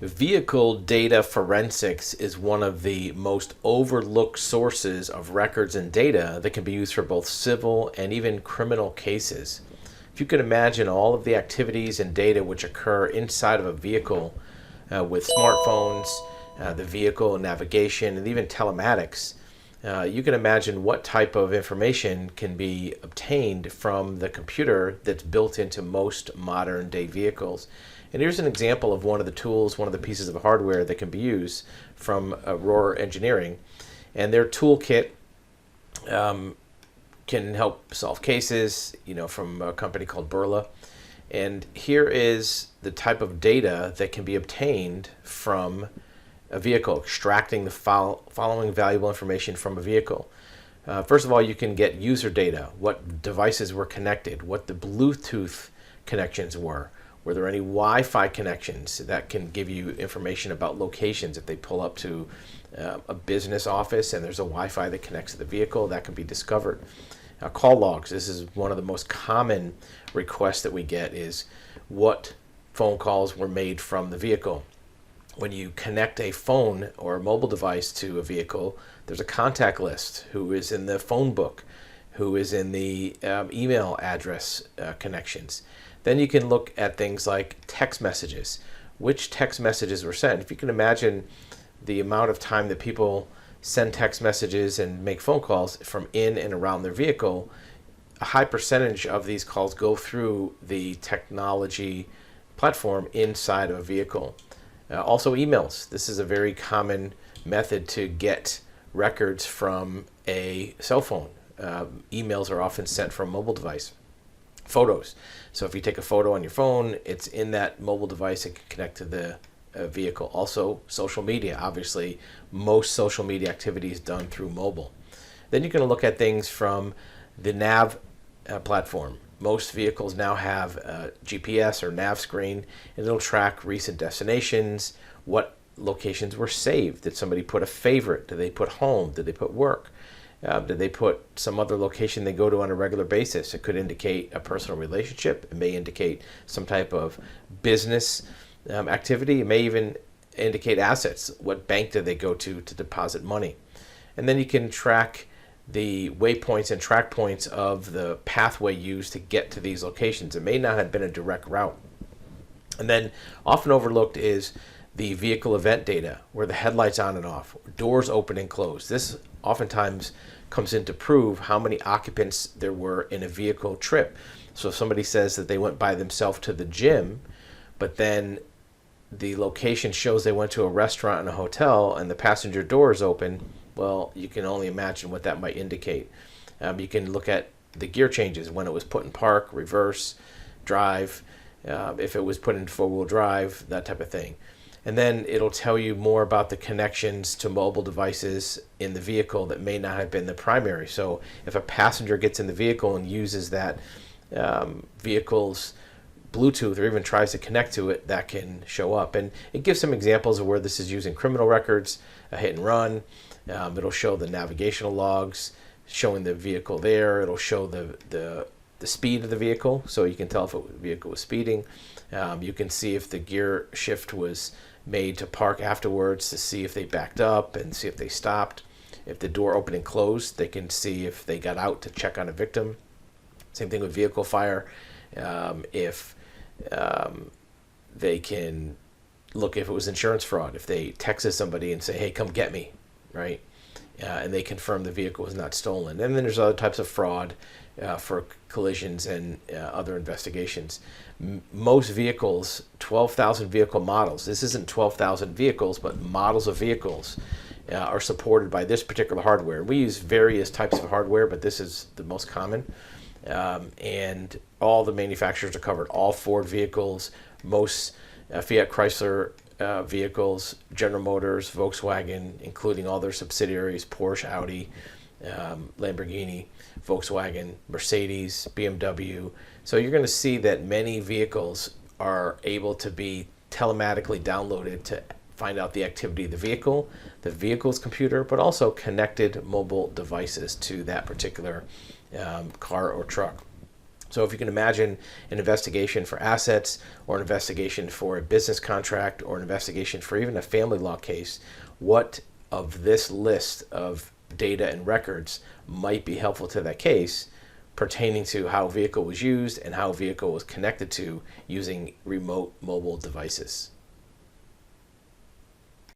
Vehicle data forensics is one of the most overlooked sources of records and data that can be used for both civil and even criminal cases. If you can imagine all of the activities and data which occur inside of a vehicle with smartphones, the vehicle navigation, and even telematics, you can imagine what type of information can be obtained from the computer that's built into most modern day vehicles. And here's an example of one of the tools, one of the pieces of hardware that can be used from Aurora Engineering. And their toolkit can help solve cases, from a company called Burla. And here is the type of data that can be obtained from a vehicle, extracting the following valuable information from a vehicle. First of all, you can get user data, what devices were connected, what the Bluetooth connections were. Were there any Wi-Fi connections that can give you information about locations? If they pull up to a business office and there's a Wi-Fi that connects to the vehicle, that can be discovered. Call logs. This is one of the most common requests that we get, is what phone calls were made from the vehicle. When you connect a phone or a mobile device to a vehicle, there's a contact list, who is in the phone book, who is in the email address connections. Then you can look at things like text messages. Which text messages were sent? If you can imagine the amount of time that people send text messages and make phone calls from in and around their vehicle, a high percentage of these calls go through the technology platform inside of a vehicle. Also emails. This is a very common method to get records from a cell phone. Emails are often sent from a mobile device. Photos. So if you take a photo on your phone, it's in that mobile device. It can connect to the vehicle. Also, social media. Obviously, most social media activity is done through mobile. Then you can look at things from the nav platform. Most vehicles now have a GPS or nav screen, and it'll track recent destinations, what locations were saved. Did somebody put a favorite? Did they put home? Did they put work? Did they put some other location they go to on a regular basis? It could indicate a personal relationship. It may indicate some type of business activity. It may even indicate assets. What bank did they go to deposit money? And then you can track the waypoints and track points of the pathway used to get to these locations. It may not have been a direct route. And then often overlooked is the vehicle event data, where the headlights on and off, doors open and close. This oftentimes comes in to prove how many occupants there were in a vehicle trip. So if somebody says that they went by themselves to the gym, but then the location shows they went to a restaurant and a hotel and the passenger door is open, well, you can only imagine what that might indicate. You can look at the gear changes, when it was put in park, reverse, drive, if it was put in four-wheel drive, that type of thing. And then it'll tell you more about the connections to mobile devices in the vehicle that may not have been the primary. So if a passenger gets in the vehicle and uses that vehicle's Bluetooth or even tries to connect to it, that can show up. And it gives some examples of where this is used in criminal records, a hit and run. It'll show the navigational logs showing the vehicle there. It'll show the speed of the vehicle, so you can tell if the vehicle was speeding. You can see if the gear shift was made to park afterwards, to see if they backed up and see if they stopped. If the door opened and closed, they can see if they got out to check on a victim. Same thing with vehicle fire. If they can look if it was insurance fraud, if they texted somebody and say, hey, come get me, right? And they confirm the vehicle was not stolen. And then there's other types of fraud for collisions and other investigations. Most vehicles, 12,000 vehicle models, this isn't 12,000 vehicles, but models of vehicles are supported by this particular hardware. We use various types of hardware, but this is the most common. And all the manufacturers are covered. All Ford vehicles, most Fiat Chrysler vehicles, General Motors, Volkswagen, including all their subsidiaries, Porsche, Audi, Lamborghini, Volkswagen, Mercedes, BMW. So you're going to see that many vehicles are able to be telematically downloaded to find out the activity of the vehicle's computer, but also connected mobile devices to that particular car or truck. So if you can imagine an investigation for assets, or an investigation for a business contract, or an investigation for even a family law case, what of this list of data and records might be helpful to that case pertaining to how a vehicle was used and how a vehicle was connected to using remote mobile devices?